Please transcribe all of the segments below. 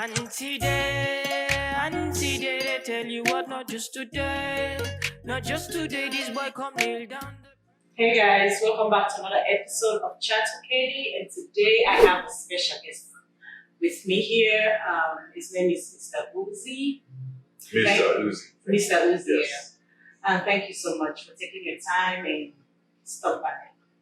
Today, they tell you what, not just today, this boy come kneel down. Hey guys, welcome back to another episode of Chat with Katie, and today I have a special guest with me here. His name is Mr. Uzi. Mr. Uzi. Yes. And thank you so much for taking your time and stop by.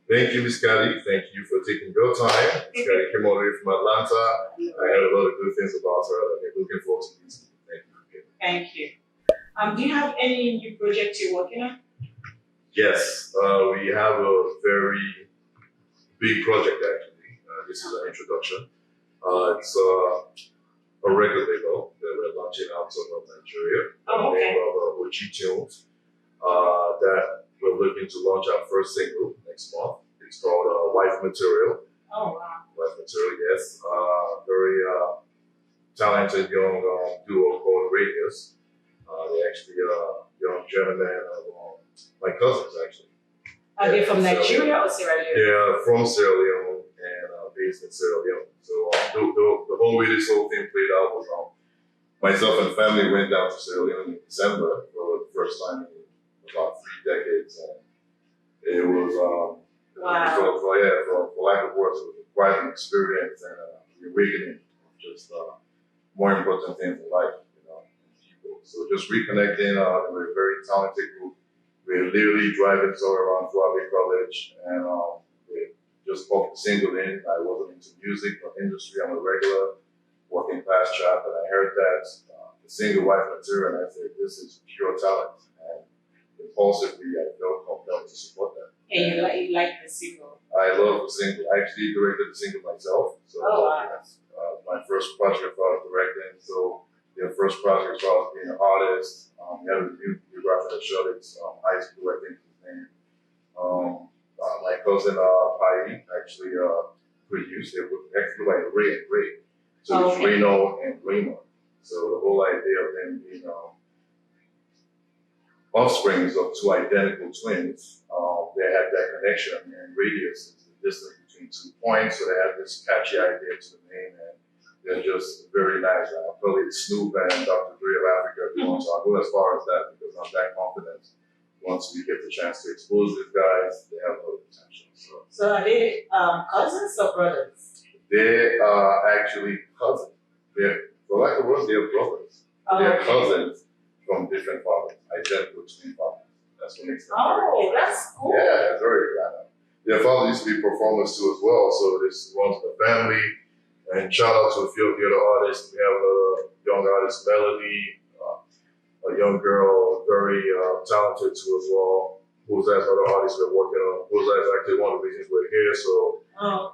Thank you, Miss Caddy. Thank you for taking your time. Miss Caddy came all the way from Atlanta. I heard a lot of good things about her. I'm looking forward to meeting you. Thank you. Thank you. Do you have any new projects you're working on? Yes, we have a very big project actually. This is an introduction. It's a record label that we're launching out of Nigeria. Oh, okay. The name of OG Tunes. That we're looking to launch our first single next month. It's called Wife Material. Oh, wow. Wife Material, yes. Very talented young duo called Radius. They're actually young gentlemen of my cousins, actually. Are they from Nigeria or Sierra Leone? They're from Sierra Leone and based in Sierra Leone. So the whole way this whole thing played out was myself and family went down to Sierra Leone in December for the first time in about 3 decades. And it was, wow. for lack of words, it was quite an experience and an awakening of just more important things in life, and people. So just reconnecting, we're a very talented group. We're literally driving somewhere around Fuabe College, and we just popped the single in. I wasn't into music or industry. I'm a regular working class chap, and I heard that the single Wife Material, and I said, this is pure talent. And impulsively, I felt compelled to support that. And you like the single? I love the single. I actually directed the single myself. So that's my first project as far as directing. So the first project as far as being an artist. We had a new graphic that showed it's high school, I think his name. My cousin Pai actually produced it with actually like Ray and Ray. So it's Reno and Reno. So the whole idea of them being offsprings of two identical twins, they had that connection, and radius is the distance between 2 points, so they had this catchy idea to the name, and they're just very nice. I'll probably Snoop and Dr. Dre of Africa if you want, so I'll go as far as that because I'm that confident. Once we get the chance to expose these guys, they have a lot of potential. So are they cousins or brothers? They are actually cousins. For lack of words, they're brothers. They're cousins from different fathers, identical twin fathers. That's what makes them that's cool. Yeah, it's very good. Their father used to be performers too as well, so this runs in the family. And shout out to a few of the other artists. We have a young artist, Melody, a young girl, very talented too as well. Boza is another artist we're working on. Boza is actually one of the reasons we're here, so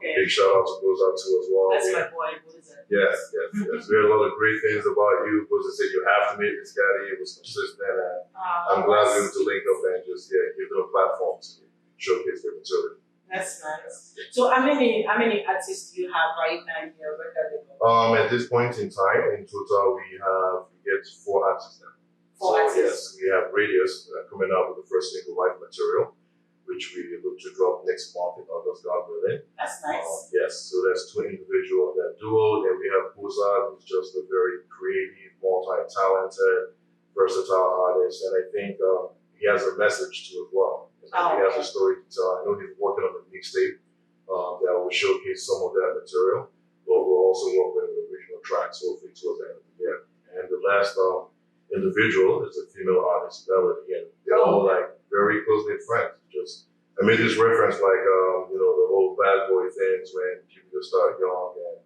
big shout out to Boza too as well. That's my boy, Boza. Yes. We heard a lot of great things about you. Boza said you have to meet this guy. He was consistent, and I'm glad we were able to link up and just give them a platform to showcase their material. That's nice. So how many artists do you have right now in your record label? At this point in time, in total, we get 4 artists now. 4 artists. Yes, we have Radius coming out with the first single, Wife Material, which we look to drop next month in August, God willing. That's nice. Yes, so that's 2 individuals, that duo. Then we have Boza, who's just a very creative, multi-talented, versatile artist, and I think he has a message to as well. He has a story to tell. I know he's working on a mixtape that will showcase some of that material, but we'll also work with the original tracks hopefully towards the end of the year. And the last individual is a female artist, Melody, and they're all like very close-knit friends. I made this reference like the whole bad boy things when people just start young and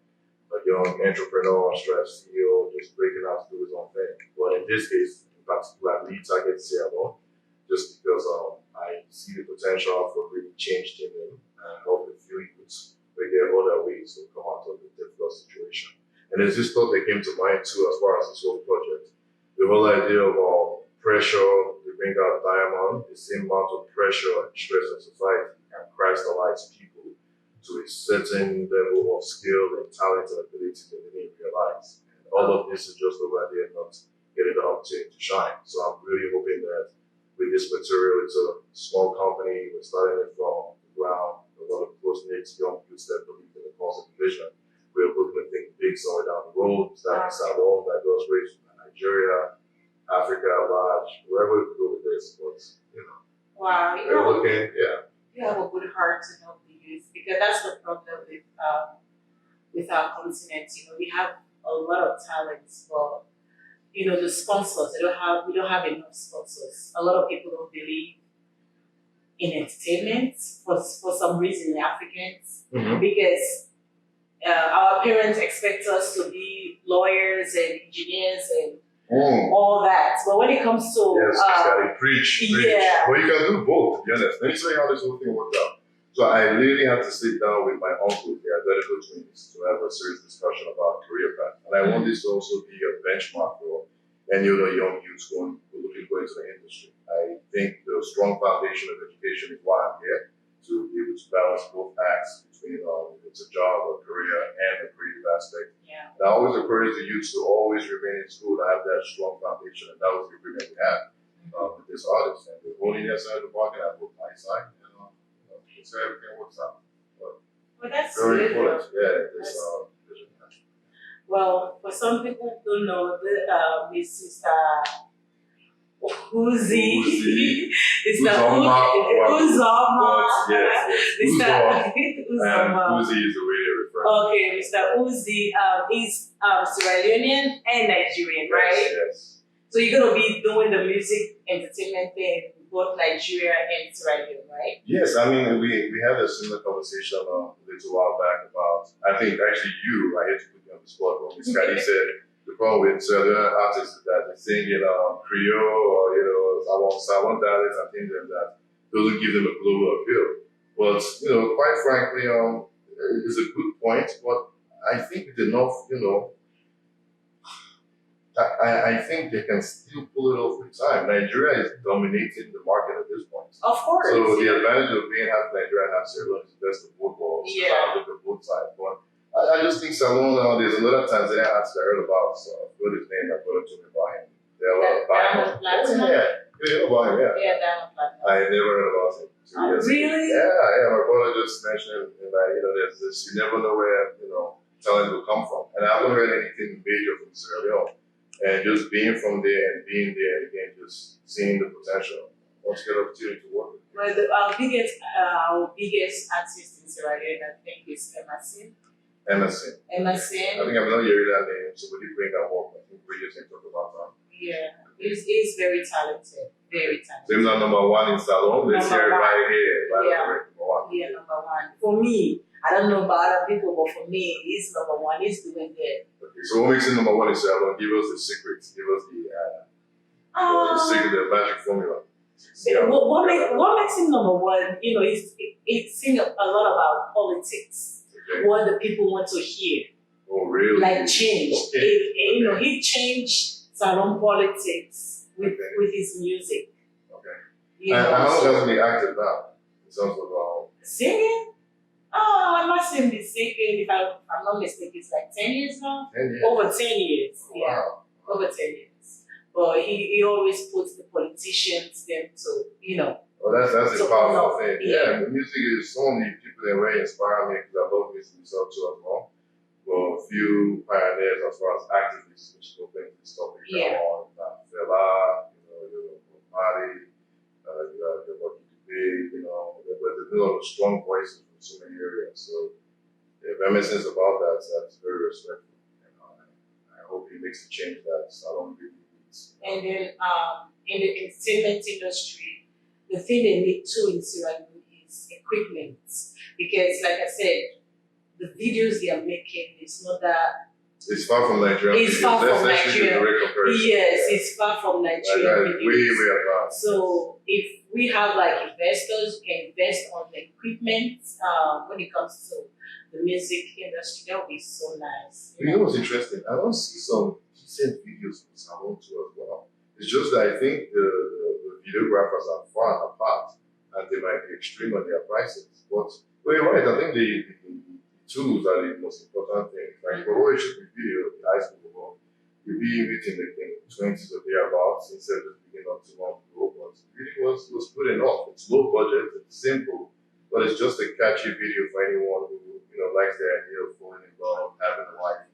a young entrepreneur, stress CEO, just breaking out to do his own thing. But in this case, in particular, I lead target Sierra Leone just because I see the potential for really change team and help a few youths figure other ways to come out of the difficult situation. And there's this thought that came to mind too as far as this whole project. The whole idea of pressure to bring out diamond, the same amount of pressure and stress in society can crystallize people to a certain level of skill and talent and ability that they didn't realize. And all of this is just over there not getting the opportunity to shine. So I'm really hoping that with this material, it's a small company, we're starting it from the ground, a lot of close-knit young youths that believe in the cause of the vision. We're looking to think big somewhere down the road. know Salon that goes straight to Nigeria, Africa at large, wherever we go with this. But Wow, they're looking, you have a good heart to help the youth because that's the problem with our continent. We have a lot of talents, but the sponsors. We don't have enough sponsors. A lot of people don't believe in entertainment for some reason, Africans, because our parents expect us to be lawyers and engineers and all that. But when it comes to preach. Yeah. Well, you can do both, to be honest. Let me tell you how this whole thing worked out. So I literally had to sit down with my uncle, the identical twins, to have a serious discussion about career path. And I want this to also be a benchmark for any other young youths who looking to go into the industry. I think the strong foundation of education is why I'm here, to be able to balance both acts between if it's a job, a career, and the creative aspect. Yeah. And I always encourage the youth to always remain in school to have that strong foundation, and that was the agreement we had with this artist. And the holding their side of the market, I put my side, and so everything works out. Well, that's Very good. important. Yeah, this vision. Well, for some people who don't know, Mr. Uzi. Uzoma. Yes. Mr. Uzoma. Uzi is the way they refer. Okay, Mr. Uzi is Sierra Leonean and Nigerian, right? Yes. So you're gonna be doing the music entertainment thing in both Nigeria and Sierra Leone, right? Yes, I mean we had a similar conversation a little while back about I think actually I had to put you on the spot when Miss Kadi said the problem with Sierra Leone artists is that they sing in Creole or Salon dialects and things like that. Doesn't give them a global appeal. But quite frankly, it's a good point. But I think with enough, I think they can still pull it off with time. Nigeria is dominating the market at this point. Of course. So the advantage of being half Nigeria and half Sierra Leone is the best of both worlds. Yeah. Look at both sides. But I just think Salon there's a lot of Tanzanian artists I heard about. So what his name? I put it to me by him. There are a lot of Diamond Platinum. You know about him, yeah. Yeah, Diamond Platinum. I had never heard about him. Really? Yeah. My brother just mentioned there's this. You never know where talent will come from, and I haven't heard anything major from Sierra Leone. And just being from there and being there and again, just seeing the potential. Once you get an opportunity to work with. Well, our biggest artist in Sierra Leone, I think, is Emerson. I Emerson. think I'm not hearing that name, so would you bring that work? I think we just talk about that. Yeah, he's very talented. Very talented. So he's not number one in Salon. Let's hear it right here. Number one. Yeah, number one. For me, I don't know about other people, but for me, he's number one. He's doing good. Okay, so what makes him number one in Salon? Give us the secrets. Give us the secret, the magic formula. What makes him number one? He's singing a lot about politics. Okay. What the people want to hear. Oh, really? Like change. Okay. He changed Salon politics with his music. Okay. And how long has he been active now? In terms of singing? Oh, I must have been singing, if I'm not mistaken, it's like 10 years now? 10 years. Over 10 years. Oh, wow. Yeah. Over 10 years. But he always puts the politicians them to, Well, that's a powerful thing. Yeah. The music is so many people that really inspire me because I love music myself too as well. Well, a few pioneers as far as activists, which go bring this topic on. Fela, Mari, you have your Lucky Dube, there's a lot of strong voices from so many areas. So if Emerson's about that, that's very respectful. I hope he makes a change that Salon really needs. And then in the entertainment industry, the thing they need too in Sierra Leone is equipment. Because like I said, the videos they are making is not that. It's far from Nigeria. It's far from Nigeria. Yes, it's far from Nigeria. Way advanced. So if we have investors who can invest on the equipment when it comes to the music industry, that would be so nice. You know what's interesting? I don't see some decent videos from Salon too as well. It's just that I think the videographers are far apart and they might be extreme on their prices. But you're right, I think the tools are the most important thing. Like for always shooting video, the high school level, you'll be meeting the 20s or thereabouts instead of just beginning up to long ago. But it really was good enough. It's low budget, it's simple, but it's just a catchy video for anyone who likes the idea of falling in love, having a life,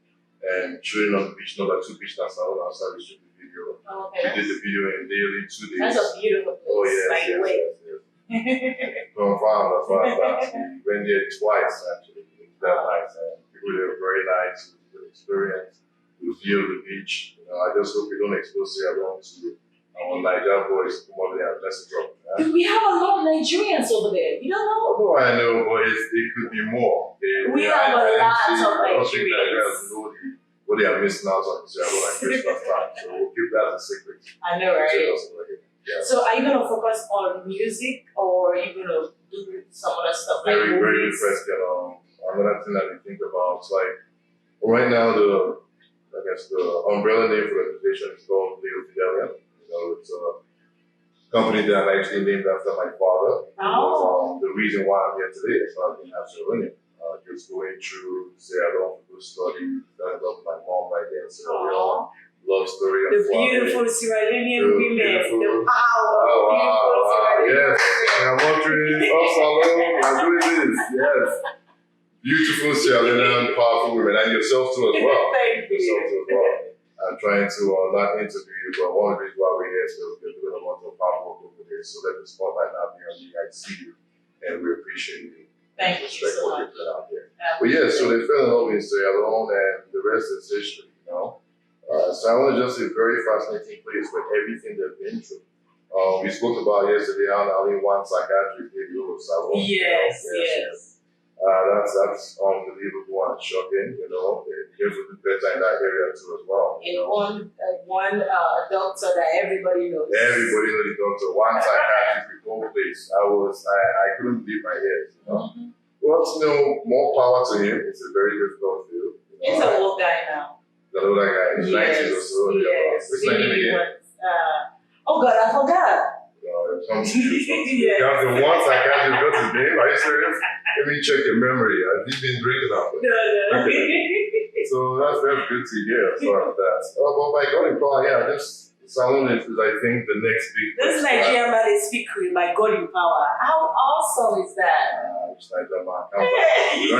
and shooting on the beach, number 2 beach that's out outside, we shoot the video. Okay. We did the video in daily 2 days. That's a beautiful place. Oh, yes, by the way. yes. Confirmed as far as that. We went there twice actually. It was that nice, and people there were very nice. It was a good experience. We viewed the beach. I just hope we don't expose Sierra Leone to our Niger boys come over there and mess it up. We have a lot of Nigerians over there. You don't know? Although I know, but it could be more. We have a lot of I don't think Nigerians. know what they are missing out on Sierra Leone at Christmas time. So we'll keep that a secret. I know, right? Yeah. So are you going to focus on music or are you going to do some other stuff Very, like very movies? good question. Another thing that we think about is like right now the umbrella name for the organization is called Leo Fidelia. It's a company that I actually named after my father. Oh. The reason why I'm here today is not being Sierra Leone. Just going through Sierra Leone for good study, fell in love with my mom right there in Sierra Leone. Love story. The beautiful Sierra Leonean women, the power of Oh, beautiful Sierra Leonean yes. I'm wondering, I'm doing this. Yes. Beautiful Sierra Leonean, powerful women, and yourself too as well. Thank you. Yourself too as well. I'm trying to not interview you, but one of the reasons why we're here is because we're doing a lot of powerful work over there. So let the spotlight not be on you. I see you, and we appreciate you. Thank you so much. Out there. But yeah, so they fell in love with Sierra Leone, and the rest is history. Sierra Leone is just a very fascinating place with everything they've been through. We spoke about yesterday how only one psychiatrist did go to Sierra Leone. Yes. That's unbelievable and shocking. There's a bit better in that area too as well. And one doctor that everybody knows. Everybody knows the doctor. One psychiatrist in the whole place. I couldn't believe my ears. But more power to him. It's a very difficult field. He's an old guy now. The older guy, he's 90s or so. Yes. What's his name again? Oh God, I forgot. It comes to you. The one psychiatrist, what's his name? Are you serious? Let me check your memory. Have you been drinking out? No. So that's good to hear as far as that. But my God in power, this salon is I think the next big. This Nigerian man is speak with my God in power. How awesome is that? It's Nigerian man. Is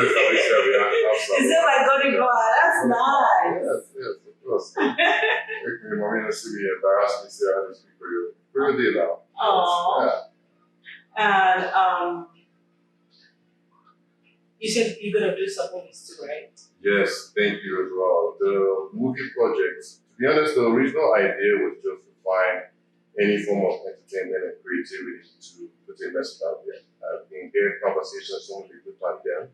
it my God in power? That's nice. Yes, of course. Mommy not see me embarrassed me say I speak for you. Pretty good now. Oh. Yeah. And you said you're gonna do some movies too, right? Yes, thank you as well. The movie projects, to be honest, the original idea was just to find any form of entertainment and creativity to put a message out there. I've been hearing conversations so many people back then,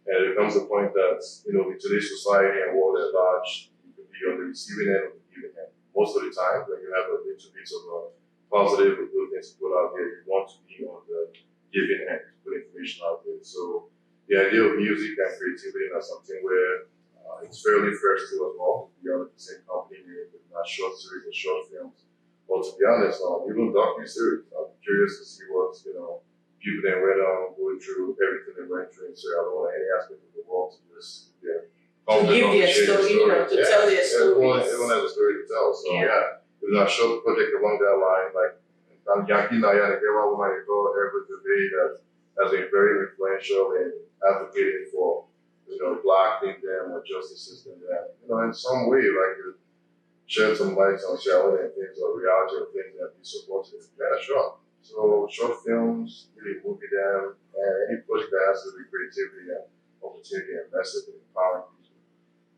and it becomes a point that, with today's society and world at large, you could be on the receiving end or the giving end. Most of the time, when you have a little bit of a positive or good things to put out there, you want to be on the giving end, to put information out there. So the idea of music and creativity is something where it's fairly fresh to as well. We are the same company with our short series and short films. But to be honest, even docu-series, I'm curious to see what, people that went on, going through everything they went through in Sierra Leone, any aspect of the world to just, to give their story, to tell their story. Everyone has a story to tell. So it was a short project along that line, like Yankee Naya, the Ewa woman I call Herbert Debate, that has been very influential in advocating for, Black kingdom or justice system that, in some way, like you shed some light on Sierra Leone and things or reality of things that be supported. Yeah, sure. So short films, really movie them, and any project that has to do with creativity and opportunity and message and empowering people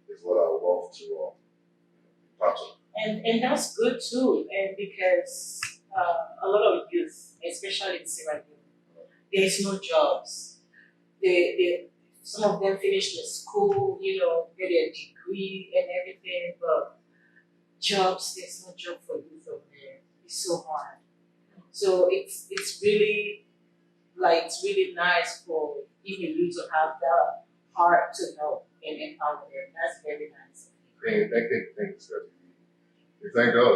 is what I would love to be part of. And that's good too, and because a lot of youth, especially in Sierra Leone, there's no jobs. Some of them finish their school, get their degree and everything, but jobs, there's no job for youth over there. It's so hard. So it's really nice for even you to have the heart to help and empower them. That's very nice. Thank you. We thank God,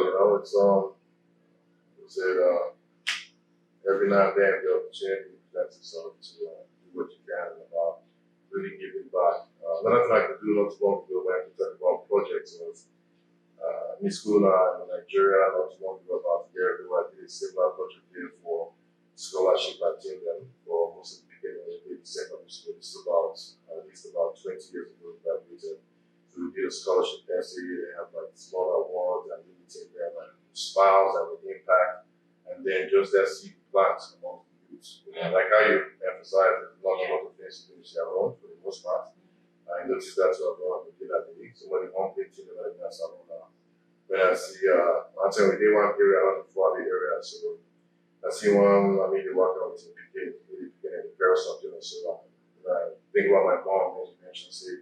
every now and then the opportunity presents itself to do what you can about really giving back. Another thing I could do not too long ago when I talk about projects was in school in Nigeria not too long ago, about a year ago, I did a similar project here for scholarship at England for most of the beginning of the secondary school. This is at least about 20 years ago we graduated. So we did a a scholarship density, they have like smaller awards and really take them like smiles and with impact, and then just that seed plants among the youth. Like how you emphasize, there's not a lot of things to do in Sierra Leone for the most part. I noticed that to have gone to that day. So when the home big team like that, when I see, I'm telling you, they want area around the Florida area, so I see one, I mean, they walk out to begin to prepare something, so I think about my mom, as you mentioned, say,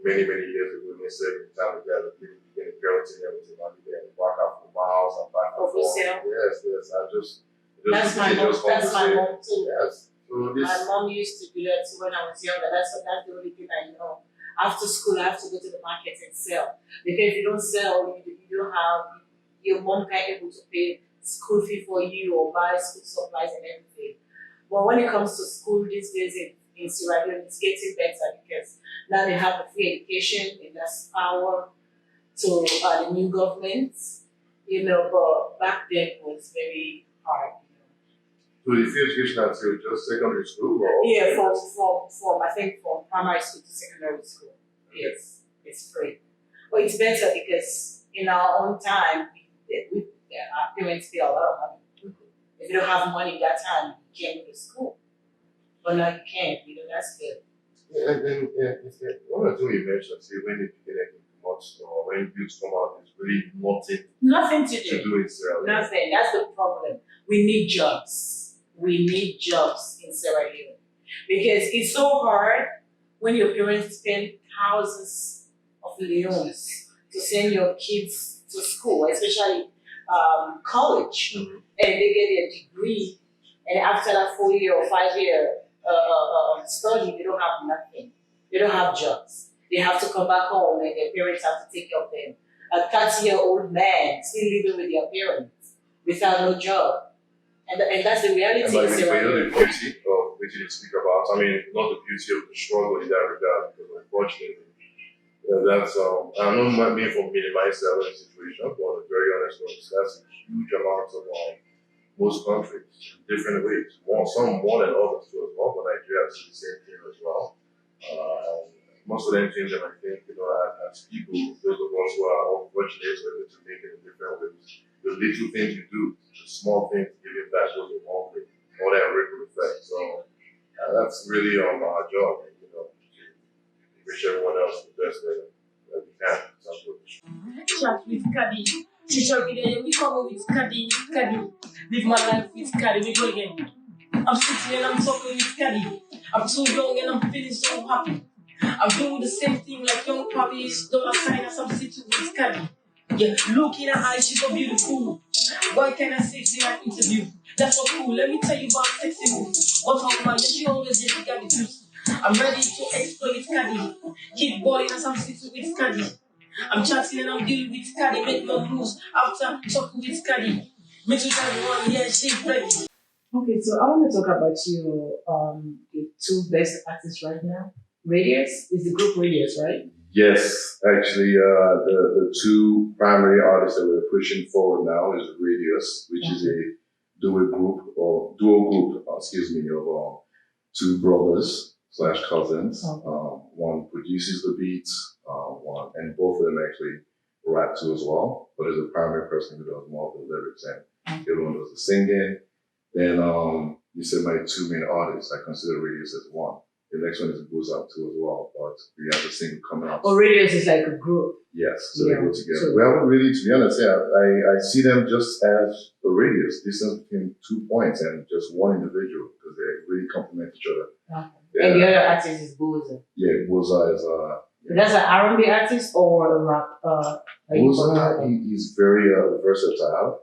many years ago, they said, time together, people begin to parenting everything, I'll be there and walk out for miles and back and forth. Yes, That's my mom too. Yes. So my mom used to do that too when I was younger. That's the only thing I know. After school, I have to go to the market and sell. Because if you don't sell, you don't have, your mom can't able to pay school fee for you or buy school supplies and everything. But when it comes to school these days in Sierra Leone, it's getting better because now they have the free education and that's power to the new government, but back then it was very hard. So the free education until just secondary school? Or? Yeah, from I think from primary school to secondary school. Yes, it's free. But it's better because in our own time, our parents pay a lot of money. If you don't have money that time, you can't go to school. But now you can, that's good. Yeah, and one of the things you mentioned, say when you begin to come out, or when youth come out, there's really nothing to do in Sierra Leone. Nothing. That's the problem. We need jobs. We need jobs in Sierra Leone because it's so hard when your parents spend thousands of leones to send your kids to school, especially college, and they get their degree, and after that 4-year or 5-year study, they don't have nothing. They don't have jobs. They have to come back home, and their parents have to take care of them. A 30-year-old man still living with their parents without no job. And that's the reality. And like, the beauty of which you speak about, I mean, not the beauty of the struggle in that regard, because unfortunately, that's, I know it might be for minimize that situation, but on a very honest note, that's a huge amount of most countries in different ways. Some more than others too as well, but Nigeria has the same thing as well. Most of them things that I think, as people, those of us who are unfortunate, are able to make it in different ways. The little things you do, the small things, giving back goes a long way, all that ripple effect. So that's really our job, to wish everyone else the best that we can. Chat with Caddy. Social media, we come with Caddy. Live my life with Caddy. We go again. I'm sitting and I'm talking with Caddy. I'm too young and I'm feeling so happy. I'm doing the same thing like young puppies. Dollar sign a substitute with Caddy. Yeah, look in her eyes, she's so beautiful. Why can't I sexy in an interview? That's so cool. Let me tell you about sexy moves. What's on my mind? She always just got the juice. I'm ready to explore with Caddy. Keep balling and substitute with Caddy. I'm chatting and I'm dealing with Caddy. Make no moves after talking with Caddy. Make sure everyone, yeah, she's ready. Okay, so I want to talk about the two best artists right now. Radius is the group Radius, right? Yes, actually, the two primary artists that we're pushing forward now is Radius, which is a duo group of two brothers / cousins. One produces the beats, and both of them actually rap too as well. But there's a primary person who does more of the lyrics, and the other one does the singing. Then you said my two main artists. I consider Radius as one. The next one is Uzoma too as well, but we have a single coming out. Oh, Radius is like a group. Yes, so they go together. We haven't really, to be honest, I see them just as a radius, distance between 2 points and just one individual because they really complement each other. Okay. Yeah. And the other artist is Boza. Yeah, Boza is That's an R&B artist or a rap? Boza, he's very versatile.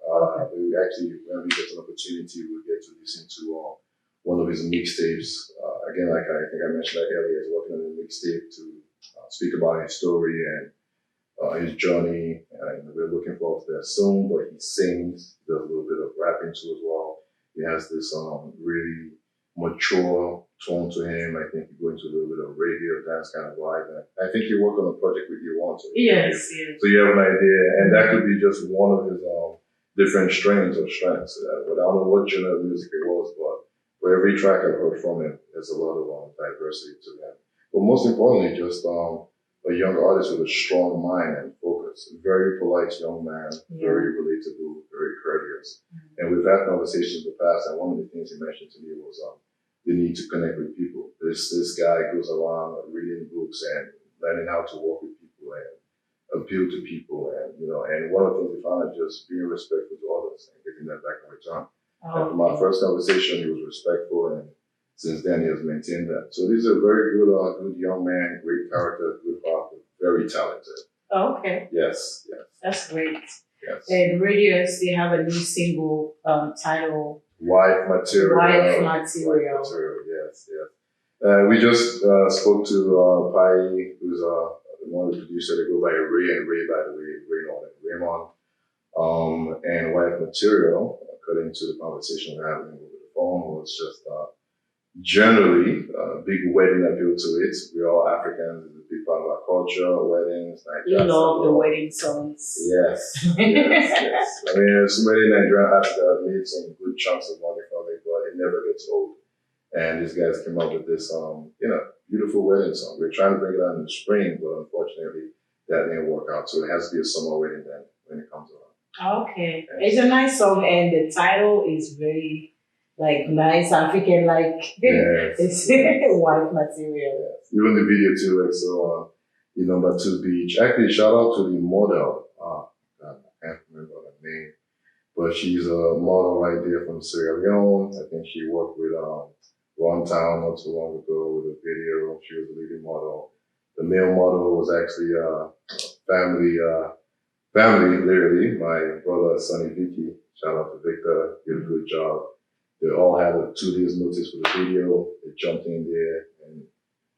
We actually, when we get an opportunity, we'll get to listen to one of his mixtapes. Again, like I think I mentioned earlier, he's working on a mixtape to speak about his story and his journey. And we're looking forward to that soon. But he sings, he does a little bit of rapping too as well. He has this really mature tone to him. I think he goes into a little bit of radio dance kind of vibe. And I think he worked on a project with you once. Yes. So you have an idea, and that could be just one of his different strains or strengths. But I don't know what genre of music it was, but for every track I've heard from him, there's a lot of diversity to him. But most importantly, just a a young artist with a strong mind and focus. Very polite young man, very relatable, very courteous. And we've had conversations in the past, and one of the things he mentioned to me was the need to connect with people. This guy goes around reading books and learning how to work with people and appeal to people, and and one of the things we found is just being respectful to others and getting that back in return. And from our first conversation, he was respectful, and since then he has maintained that. So this is a very good, good young man, great character, good author, very talented. Oh, okay. Yes. That's great. Yes. And Radius, they have a new single titled Wife Material. Yes. We just spoke to Pai, who's one of the producers. They go by Ray, and Ray, by the way, Raymond. And Wife Material, according to the conversation we're having over the phone, was just generally a big wedding appeal to it. We're all Africans, it's a big part of our culture, weddings, Nigeria. You love the wedding songs. Yes. I mean, so many Nigerian artists have made some good chunks of money from it, but it never gets old. And these guys came up with this, beautiful wedding song. We're trying to bring it out in the spring, but unfortunately, that didn't work out. So it has to be a summer wedding then when it comes around. Okay. It's a nice song, and the title is very, nice African, it's Wife Material. Yes. Even the video too, the number 2 beach. Actually, shout out to the model. God, I can't remember her name, but she's a model right there from Sierra Leone. I think she worked with Ron Town not too long ago with a video. She was the leading model. The male model was actually family, literally. My brother, Sonny Vicky. Shout out to Victor. Did a good job. They all had a 2 days notice for the video. They jumped in there, and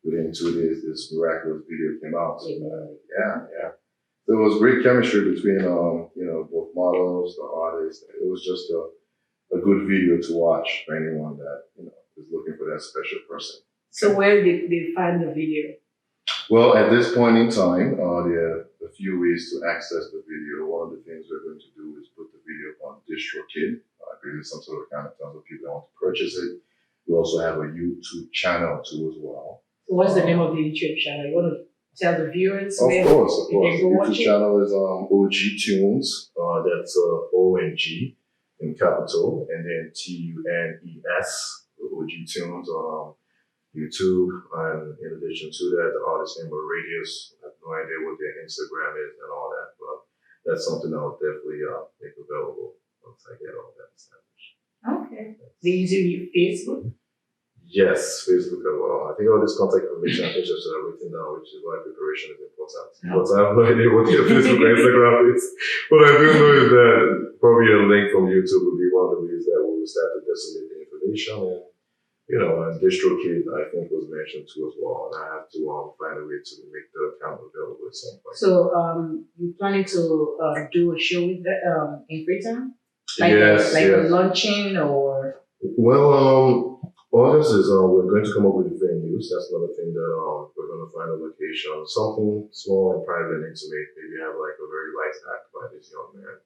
within 2 days, this miraculous video came out. Yeah. There was great chemistry between, both models, the artists. It was just a good video to watch for anyone that, is looking for that special person. So where did they find the video? Well, at this point in time, there are a few ways to access the video. One of the things we're going to do is put the video up on DistroKid. Create some sort of account in terms of people that want to purchase it. We also have a YouTube channel too as well. What's the name of the YouTube channel? You want to tell the viewers? Of course. The YouTube channel is OG Tunes. That's ONG in capital, and then TUNES, OG Tunes on YouTube. And in addition to that, the artist name was Radius. I have no idea what their Instagram is and all that, but that's something I'll definitely make available once I get all that established. Okay. Do you use Facebook? Yes, Facebook as well. I think all this contact information, I think just written down, which is why preparation is important. But I have no idea what your Facebook or Instagram is. What I do know is that probably a link from YouTube would be one of the ways that we will start to disseminate the information. And DistroKid, I think, was mentioned too as well. And I have to find a way to make the account available at some point. So, you planning to do a show with in Britain? Yes. A launching or? Well, August is we're going to come up with venues. That's another thing that we're going to find a location, something small and private and intimate. Maybe have a very light act by this young man.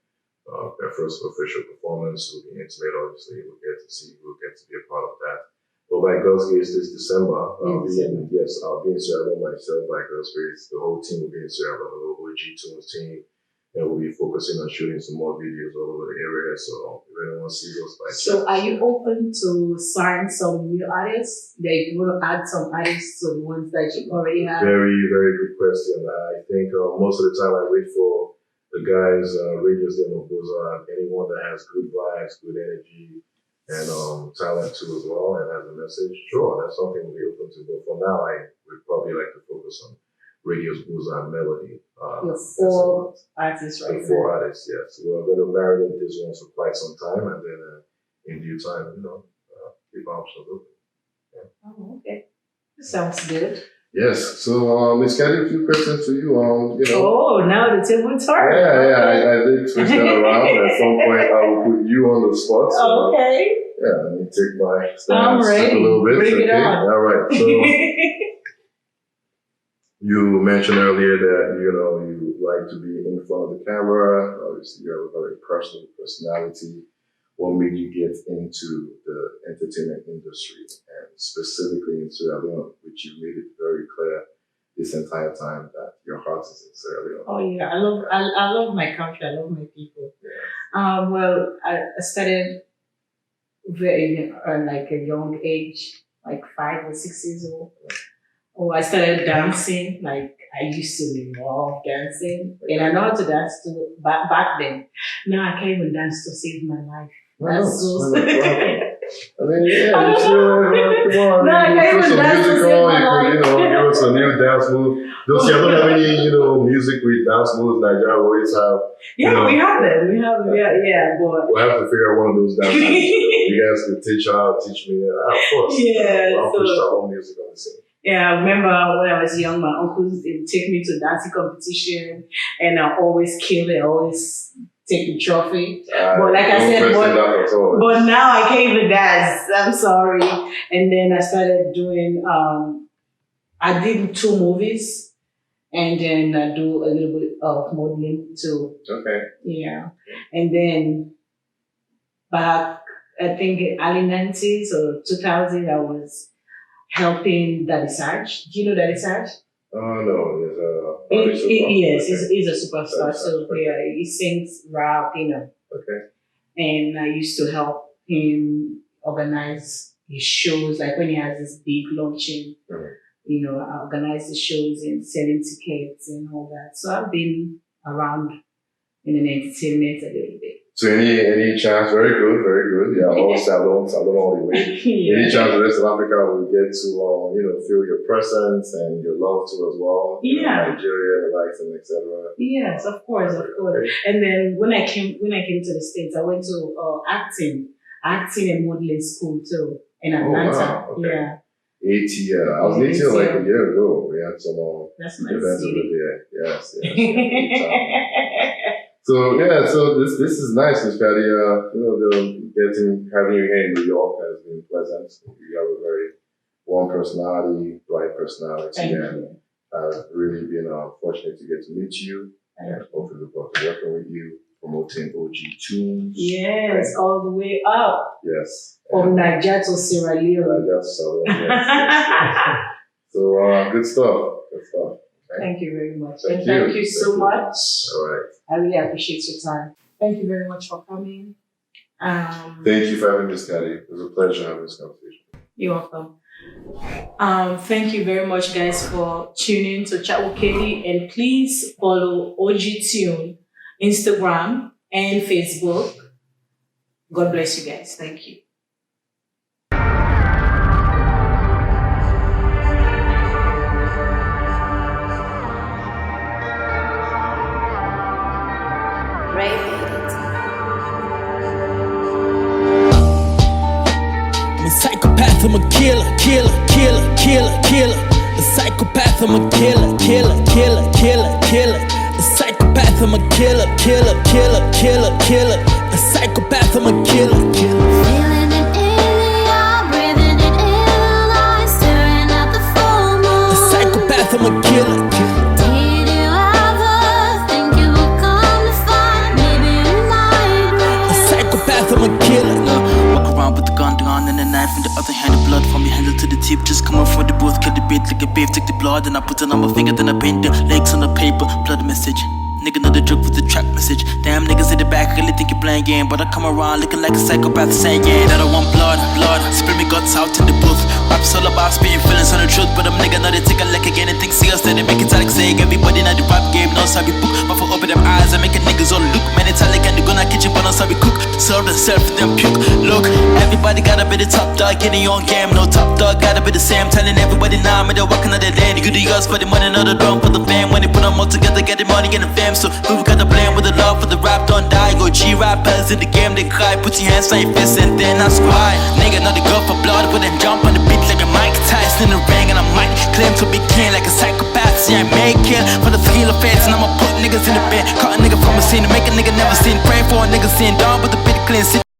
Their first official performance will be intimate. Obviously, we'll get to be a part of that. But by Girls Gates this December, I'll be in Sierra Leone myself by Girls Gates. The whole team will be in Sierra Leone, the whole G-Tunes team. And we'll be focusing on shooting some more videos all over the area. So if anyone sees us by So are you open to sign some new artists? Like you want to add some artists to the ones that you already have? Very, very good question. I think most of the time I wait for the guys, Radius de Ogbuagu, anyone that has good vibes, good energy, and talent too as well, and has a message. Sure, that's something we'll be open to. But for now, I would probably like to focus on Radius Ogbuagu Melody. Your 4 artists right now. The 4 artists, yes. We're going to marinate this one for quite some time, and then in due time, keep options open. Yeah. Oh, okay. Sounds good. Yes. So, Ms. Kelly, a few questions for you. Oh, now the table turn. Yeah. I did twist that around. At some point, I will put you on the spot. So, okay. Yeah, let me take my stance I'm ready. a little bit. Bring it on. All right. So, you mentioned earlier that, you like to be in front of the camera. Obviously, you have a very personal personality. What made you get into the entertainment industry, and specifically in Sierra Leone, which you made it very clear this entire time that artists in Sierra Leone. Oh yeah, I love my country. I love my people. Yeah. Well, I started very like a young age, like 5 or 6 years old. Oh, I started dancing. Like I used to love dancing, and I know how to dance too back then. Now I can't even dance to save my life. That's so. I mean, yeah, you sure? Come on, No, I can't put even some dance to music save on. my life. You can, give us a new dance move. Don't see, I don't have any, music with dance moves. Nigeria always have. Yeah, we have them. We have them. Yeah, but we'll have to figure out one of those dance moves. You guys could teach me. Of course. Yeah, I'll push our own music on the scene. Yeah, I remember when I was young, my uncles would take me to dancing competition, and I always kill it. I always take the trophy. But like I said, but now I can't even dance. I'm sorry. And then I started doing. I did 2 movies, and then I do a little bit of modeling too. Okay. Yeah, and then back, I think early 90s or 2000, I was helping Daddy Sarge. Do you know Daddy Sarge? No, yes, he's a superstar. So yeah, he sings rap, Okay. And I used to help him organize his shows, like when he has this big launching. I organize the shows and selling tickets and all that. So I've been around in an entertainment a little bit. So any chance, very good. Yeah, always I don't all the way. Any chance the rest of Africa will get to feel your presence and your love too as well. Yeah. Nigeria, the likes and etc. Yes, of course. Okay. And then when I came to the States, I went to acting and modeling school too in Atlanta. Wow. Okay. Yeah. ATL. I was in ATL like a year ago. We had some That's nice events over there. Yes. So this is nice, Miss Patty. Having you here in New York has been pleasant. You have a very warm personality, bright personality, Thank and you. I've really been fortunate to get to meet you, and hopefully look forward to working with you, promoting OG tunes. Yes, all the way up. Yes. From Nigeria to Sierra Leone. Yes. So good stuff. Okay. Thank you very much. Thank you so much. All right. I really appreciate your time. Thank you very much for coming. Thank you for having me, Scotty. It was a pleasure having this conversation. You're welcome. Thank you very much, guys, for tuning to Chat with Katie. And please follow OG Tune, Instagram and Facebook. God bless you guys. Thank you. Psychopath, I'm a killer. A psychopath, I'm a killer. A psychopath, I'm a killer. A psychopath, I'm a killer. Feeling it in the air, breathing it in, I'm staring at the full moon. A psychopath, I'm a killer. Did you ever think you would come to find maybe in my dreams? A psychopath, I'm a killer. Walk around with the gun down and a knife in the other hand, the blood from your handle to the tip. Just come up for the booth, kill the beat like a beef. Take the blood and I put it on my finger, then I paint the legs on the paper. Blood message. Nigga know the joke with the track message. Damn niggas in the back really think you playing game, but I come around looking like a psychopath saying yeah, that I want blood. Spill me guts out in the booth. Rap's all about spitting feelings on the truth, but them nigga know they take a lick again and think serious, then they make it like saying everybody know the rap game knows how we book. But for open them eyes and making niggas all look. Man, it's like and they gonna kitchen, but knows how we cook. Serve themselves for them puke. Look, everybody gotta be the top dog, getting your own game. No top dog, gotta be the same. Telling everybody now, man, they're walking on the lane. You do yours for the money, not the drum for the fame. When they put them all together, get the money and the fame. So who got the blame with the love for the rap? Don't die. Go G-rappers in the game, they cry. Put your hands on your fists and then ask why. Nigga, not the go for blood, put them jump on the beat like a Mike Tyson in the ring. And I might claim to be king like a psychopath. See, I make it for the thrill of face. And I'ma put niggas in the bed. Cut a nigga from a scene to make a nigga never seen. Pray for a nigga seen down with the bit clean.